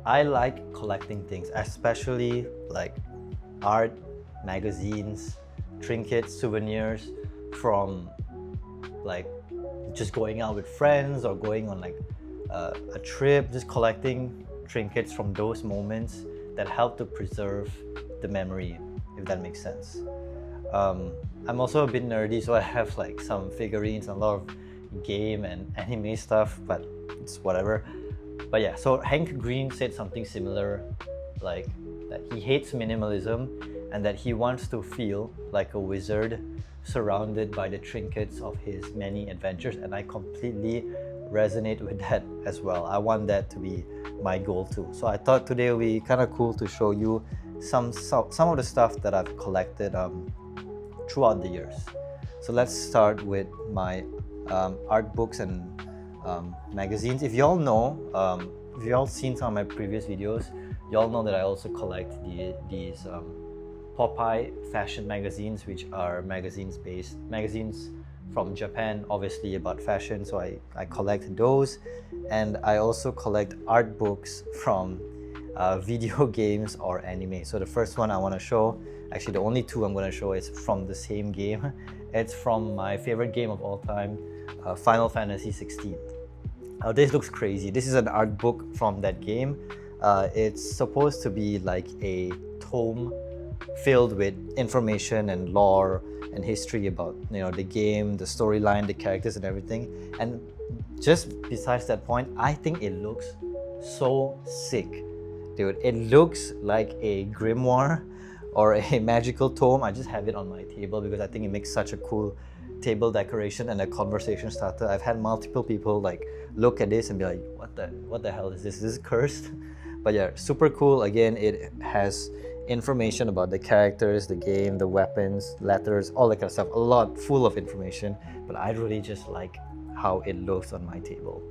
I like collecting things, especially like art, magazines, trinkets, souvenirs from like just going out with friends or going on like a trip, just collecting trinkets from those moments that help to preserve the memory, if that makes sense. I'm also a bit nerdy, so I have like some figurines and a lot of game and anime stuff, but it's whatever. But yeah, so Hank Green said something similar, like that he hates minimalism and that he wants to feel like a wizard surrounded by the trinkets of his many adventures, and I completely resonate with that as well. I want that to be my goal too. So I thought today would be kind of cool to show you some of the stuff that I've collected throughout the years. So let's start with my art books and magazines. If y'all know, if y'all seen some of my previous videos, y'all know that I also collect these Popeye fashion magazines, which are magazines from Japan, obviously about fashion. So I collect those, and I also collect art books from video games or anime. So the first one I want to show, actually the only two I'm going to show, is from the same game. It's from my favorite game of all time, Final Fantasy 16. Now this looks crazy. This is an art book from that game. It's supposed to be like a tome filled with information and lore and history about the game, the storyline, the characters and everything. And just besides that point, I think it looks so sick, dude. It looks like a grimoire or a magical tome. I just have it on my table because I think it makes such a cool table decoration and a conversation starter. I've had multiple people like look at this and be like, what the hell is this? Is this cursed? But yeah, super cool. Again, it has information about the characters, the game, the weapons, letters, all that kind of stuff. A lot full of information, but I really just like how it looks on my table.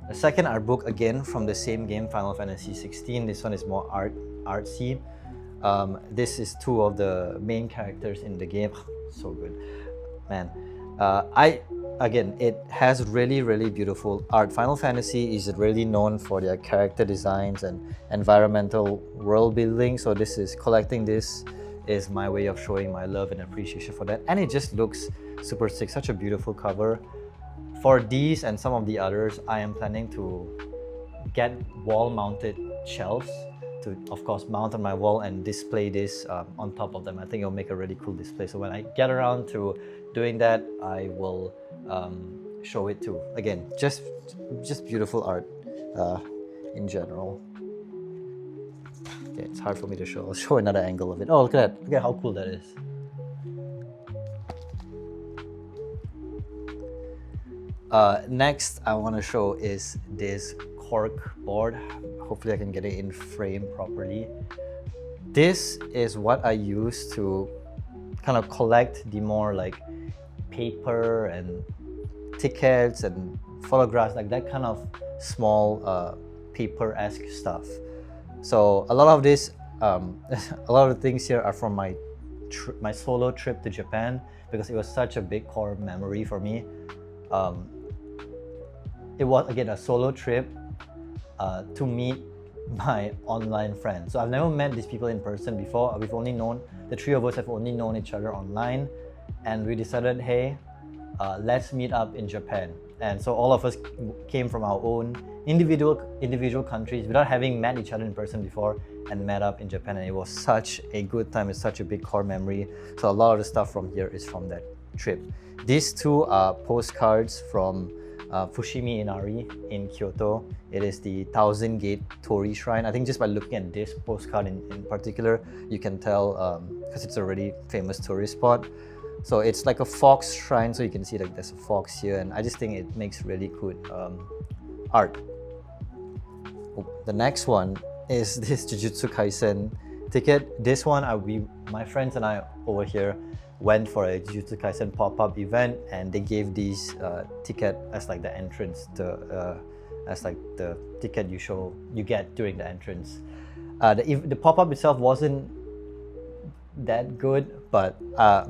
The second art book, again from the same game, Final Fantasy 16. This one is more artsy. This is two of the main characters in the game. So good, man. Again, it has really beautiful art. Final Fantasy is really known for their character designs and environmental world building. So collecting this is my way of showing my love and appreciation for that. And it just looks super sick, such a beautiful cover. For these and some of the others, I am planning to get wall-mounted shelves to, of course, mount on my wall and display this on top of them. I think it'll make a really cool display. So when I get around to doing that, I will show it too. Again, just beautiful art in general. Okay, it's hard for me to show. I'll show another angle of it. Oh, look at that. Look at how cool that is. Next, I want to show is this cork board. Hopefully I can get it in frame properly. This is what I use to kind of collect the more like paper and tickets and photographs, like that kind of small paper-esque stuff. So a lot of this, a lot of the things here are from my solo trip to Japan, because it was such a big core memory for me. It was, again, a solo trip to meet my online friends. So I've never met these people in person before. The three of us have only known each other online, and we decided, hey, let's meet up in Japan. And so all of us came from our own individual countries without having met each other in person before, and met up in Japan, and it was such a good time. It's such a big core memory. So a lot of the stuff from here is from that trip. These two are postcards from Fushimi Inari in Kyoto. It is the Thousand Gate Torii Shrine. I think just by looking at this postcard in particular, you can tell, because it's a really famous tourist spot. So it's like a fox shrine, so you can see like there's a fox here, and I just think it makes really good art. The next one is this Jujutsu Kaisen ticket. This one, my friends and I over here went for a Jujutsu Kaisen pop-up event, and they gave these ticket as like the entrance as like the ticket you get during the entrance. The pop-up itself wasn't that good, but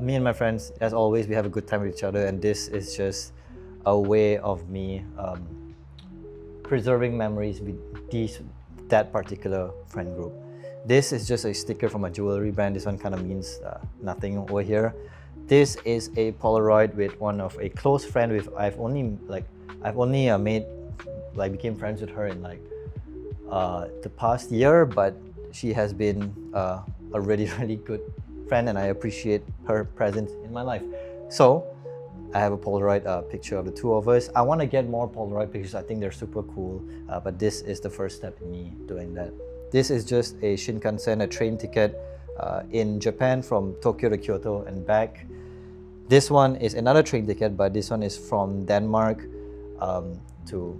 me and my friends, as always, we have a good time with each other, and this is just a way of me preserving memories with that particular friend group. This is just a sticker from a jewelry brand. This one kind of means nothing over here. This is a Polaroid with one of a close friend with I've only became friends with her in like the past year, but she has been a really good friend, and I appreciate her presence in my life. So I have a Polaroid picture of the two of us. I want to get more Polaroid pictures. I think they're super cool, but this is the first step in me doing that. This is just a Shinkansen, a train ticket in Japan from Tokyo to Kyoto and back. This one is another train ticket, but this one is from Denmark to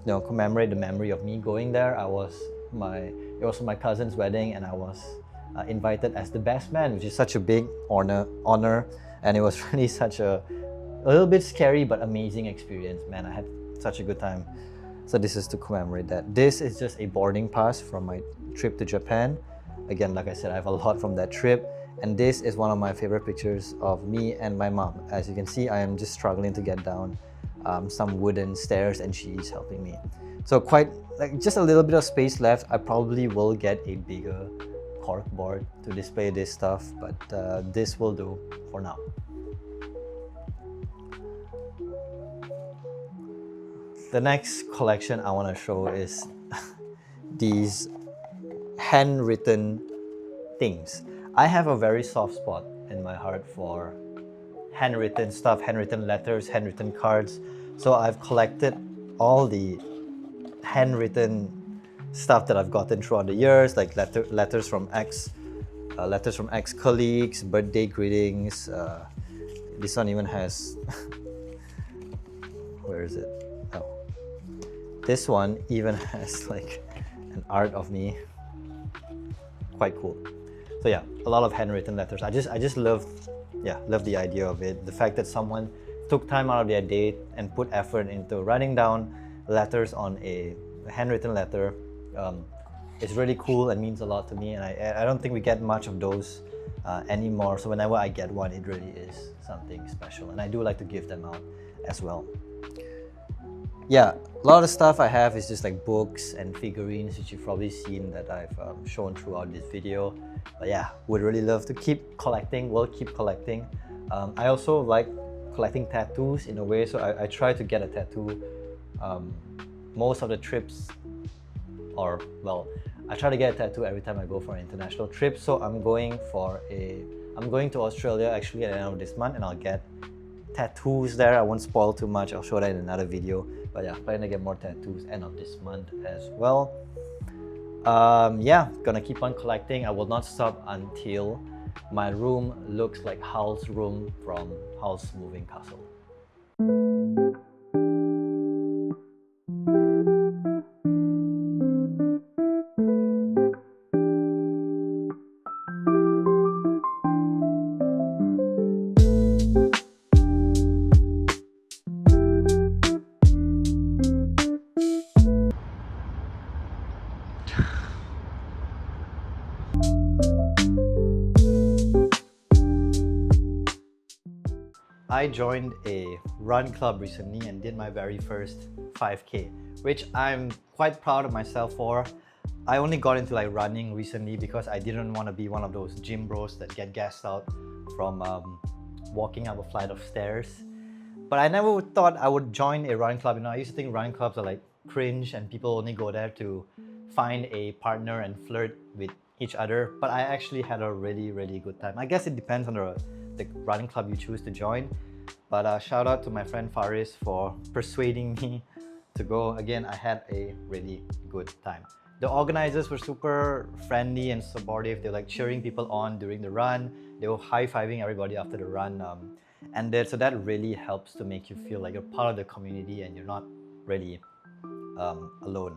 commemorate the memory of me going there. It was my cousin's wedding, and I was invited as the best man, which is such a big honor, and it was really such a little bit scary but amazing experience. Man, I had such a good time. So this is to commemorate that. This is just a boarding pass from my trip to Japan. Again, like I said, I have a lot from that trip. And this is one of my favorite pictures of me and my mom. As you can see, I am just struggling to get down some wooden stairs, and she's helping me. So just a little bit of space left. I probably will get a bigger corkboard to display this stuff, but this will do for now. The next collection I want to show is these handwritten things. I have a very soft spot in my heart for handwritten stuff, handwritten letters, handwritten cards. So I've collected all the handwritten stuff that I've gotten throughout the years, like letters from ex-colleagues, birthday greetings. This one even has, where is it? Oh, this one even has like an art of me. Quite cool. So yeah, a lot of handwritten letters. I just love the idea of it. The fact that someone took time out of their day and put effort into writing down letters on a handwritten letter is really cool and means a lot to me. And I don't think we get much of those anymore. So whenever I get one, it really is something special. And I do like to give them out as well. Yeah, a lot of the stuff I have is just like books and figurines, which you've probably seen that I've shown throughout this video. But yeah, would really love to keep collecting, will keep collecting. I also like collecting tattoos in a way, so I try to get a tattoo most of the trips, I try to get a tattoo every time I go for an international trip. So I'm going to Australia actually at the end of this month, and I'll get tattoos there. I won't spoil too much, I'll show that in another video. But yeah, planning to get more tattoos end of this month as well. Yeah, gonna keep on collecting. I will not stop until my room looks like Howl's room from Howl's Moving Castle. I joined a run club recently and did my very first 5K, which I'm quite proud of myself for. I only got into like running recently because I didn't want to be one of those gym bros that get gassed out from walking up a flight of stairs. But I never thought I would join a run club. I used to think run clubs are like cringe and people only go there to find a partner and flirt with each other. But I actually had a really good time. I guess it depends on the running club you choose to join. But shout out to my friend Faris for persuading me to go. Again, I had a really good time. The organizers were super friendly and supportive. They were like cheering people on during the run. They were high-fiving everybody after the run. So that really helps to make you feel like you're part of the community and you're not really alone.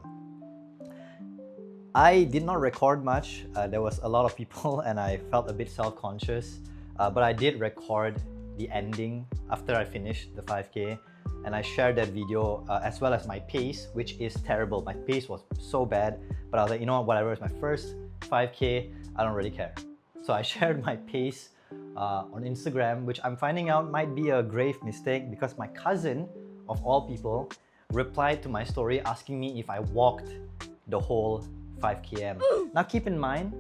I did not record much. There was a lot of people and I felt a bit self-conscious. But I did record the ending after I finished the 5K, and I shared that video as well as my pace, which is terrible. My pace was so bad, but I was like, you know what, whatever, it's my first 5K, I don't really care. So I shared my pace on Instagram, which I'm finding out might be a grave mistake because my cousin, of all people, replied to my story asking me if I walked the whole 5 km. Now keep in mind,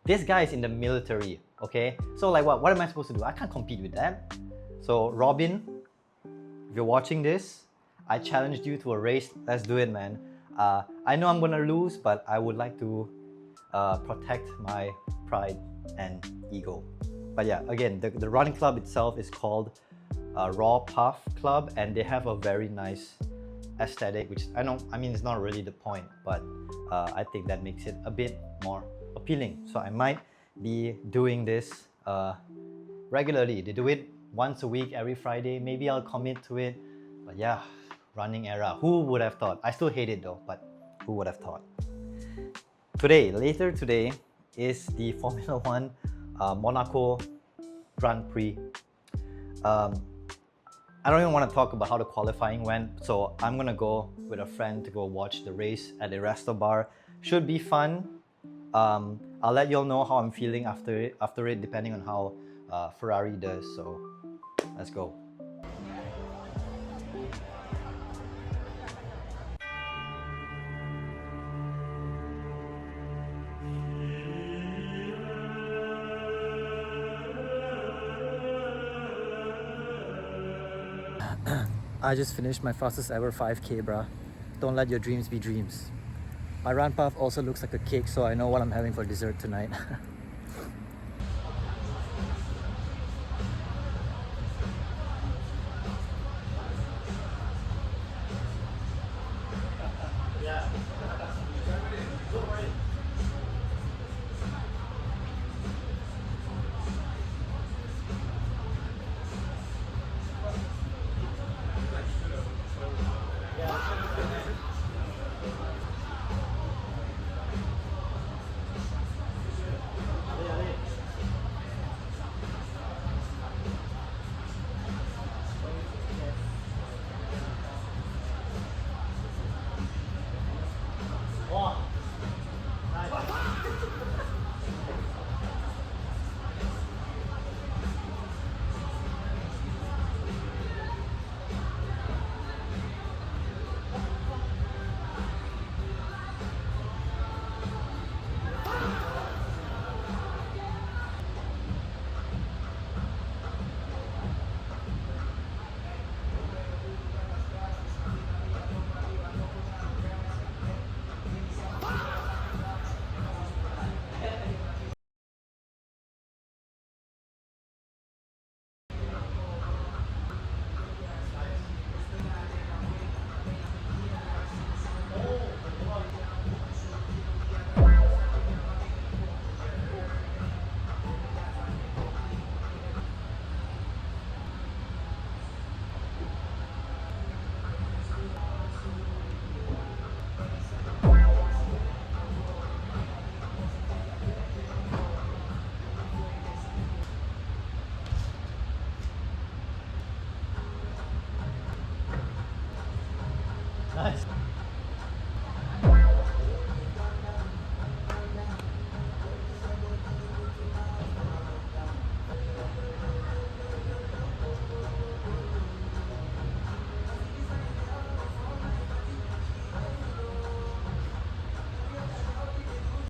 this guy is in the military, okay? So like what am I supposed to do? I can't compete with that. So Robin, if you're watching this, I challenged you to a race. Let's do it, man. I know I'm gonna lose, but I would like to protect my pride and ego. But yeah, again, the running club itself is called Raw Puff Club, and they have a very nice aesthetic, which I mean, it's not really the point, but I think that makes it a bit more appealing. So I might be doing this regularly. They do it once a week, every Friday. Maybe I'll commit to it. But yeah, running era. Who would have thought? I still hate it though, but who would have thought? Later today, is the Formula 1 Monaco Grand Prix. I don't even want to talk about how the qualifying went, so I'm gonna go with a friend to go watch the race at the resto bar. Should be fun. I'll let y'all know how I'm feeling after it, depending on how Ferrari does. So let's go. I just finished my fastest ever 5k, bruh. Don't let your dreams be dreams. My run path also looks like a cake, so I know what I'm having for dessert tonight.